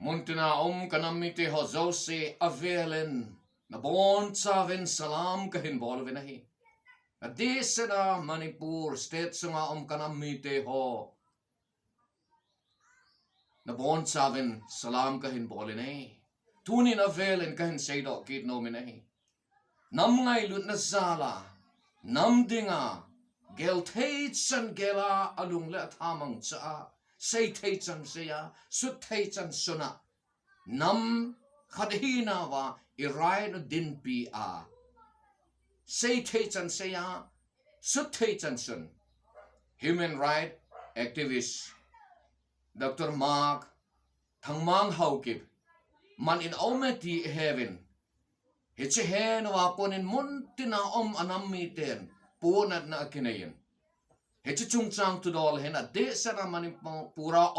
Muntina kanamite ho zose avelen na bon saven salam kahin bol venahi. Na desena Manipur state sunga kanamite ho na bon saven salam kahin bol nahi. Tunin avelen kahin seido kit no minahi. Nam ngai lut na zala nam dinga gel chan gela alung le thamang cha sei chan seya sut chan suna nam khadhina wa irai no din pi a sei chan seya sut chan sun. Human right activist Dr. Mark thangmang Haokip man in ometi heaven Hichi hen wa ponin muntina anami ten ponat na kinayin. Hichi chungchang tudol hen a de sana mani pura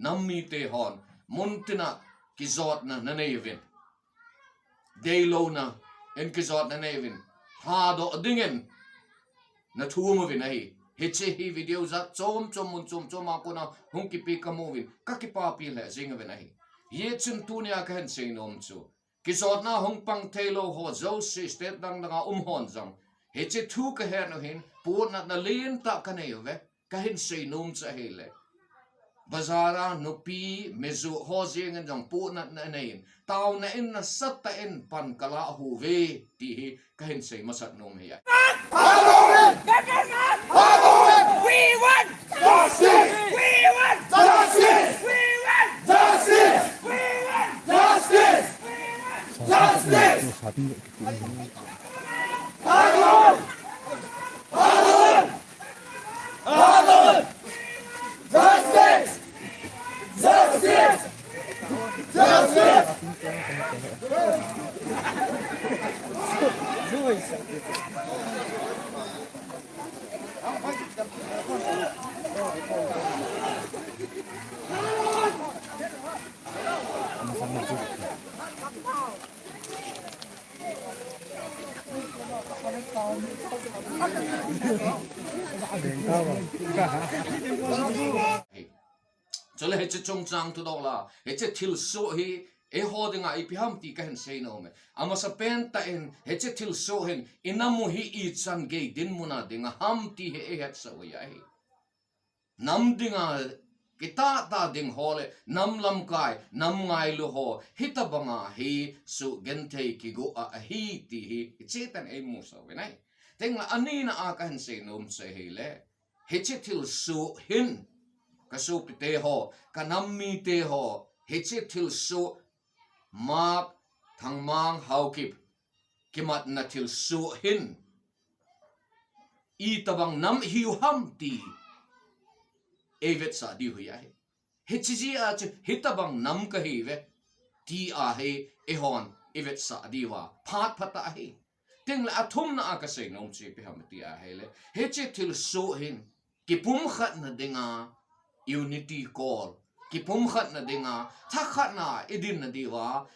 nammi te hon muntina Kijotna nanevin. Daylo na en Kijotna nanevin. Lhadoh dingen na thumovin ahi. Hichi hi video za chom akona hungkipi kamovin kakipa pile zingavin ahi. Ye chun tunia kahen sing nom chu. Kijotna hong pang telo ho zo si state dang nga hon zang. Heche thu ka her no hin po na lin ta kanayo ve kahin say num sa hele. Bazara no pi mezu ho zing jang po na nain. Tao na in na sat ta in pan kala hu ve ti hi kahin say masat num hiya. We want justice! We want justice! We want justice! We want justice! Justice! Pardon! Pardon! Pardon! Justice! Justice! Justice! Chole heche chongchang tu dola heche til so hi e hodinga ipiham ti kahen sei no me ama sa penta en heche til so hen inamu hi I chan ge din muna dinga ham ti he e het sa ya hi nam dinga kita ta ding hole nam lam kai nam ngai lu ho hita banga hi su gente ki go a hi ti hi chetan e mu so we nai tengla anina a kahen sei nom se hele heche til so hin kasu pite ho kanammi te ho heche til so Mark thangmang Haokip kimat na til so hin I tabang nam hiu ham ti evet sa di huya he heche ji a hita bang nam ka hi ve ti a he ehon evet sa di wa phat phata he tengla athum na ka se nom che pe ham ti a hele heche til so hin ki pum khat na dinga unity call ki pum khat na dinga tha khat na idin na diwa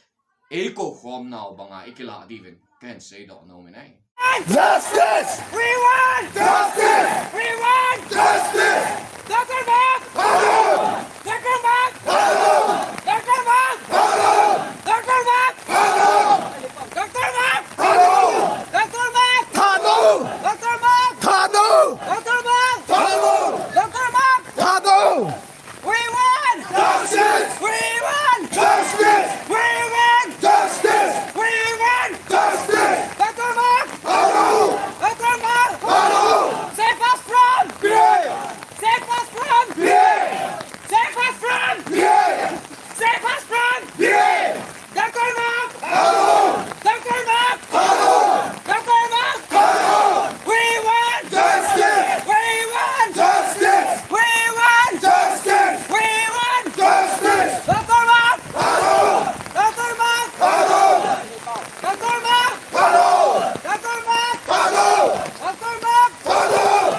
eko khom naw banga ikila diven can say do no me nai Justice! We want justice! We want justice! Dr. Mark! Pardon! Dr. Mark! Pardon! Dr. Mark! Pardon! Dr. Mark! Pardon! Dr. Mark! Pardon! Dr. Mark! Pardon! Dr. Mark! Pardon! Dr. Mark! Pardon! Dr. Mark! Pardon! We want justice! We want justice! We want justice! We want justice! Dr. Mark! Pardon! Dr. Mark! Pardon! Save us from! Fear! Save us from! Fear! Save us from! Fear! Save us from! Fear! Dr. Mark! Pardon! Dr. Mark! Pardon! Dr. Mark! Pardon! We want justice! We want justice! We want justice! We want justice! Dr. Mark! Pardon! Dr. Mark! Pardon! Dr. Mark! Pardon! Dr. Mark! Pardon! Dr. Mark! Pardon!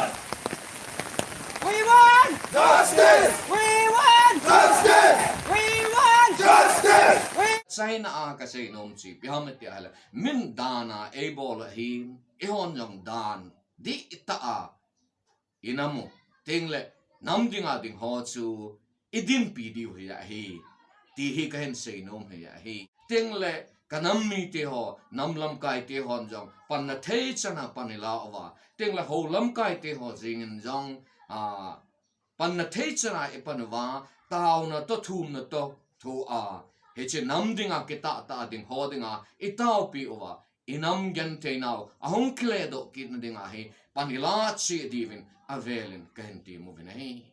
We want justice! We want justice! We want justice! We China a ka se nom chi pihamet ti ala min dana able hin ihon jong dan di ta a inamu tingle nam dinga ding ho chu idin pi di hu ya hi ti hi ka hen sei nom he ya hi ting le kanam mi te ho nam lam kai te hon jong pan na thei chana panila wa ting le ho lam kai te ho jing jong pan na thei chana e panwa tao na to thum na to thu he che nam dinga ke ta ding ho dinga e tao pi wa inam gen te nau ahong kle do kit na dinga he panila chi divin avelin ka hen ti mu vin he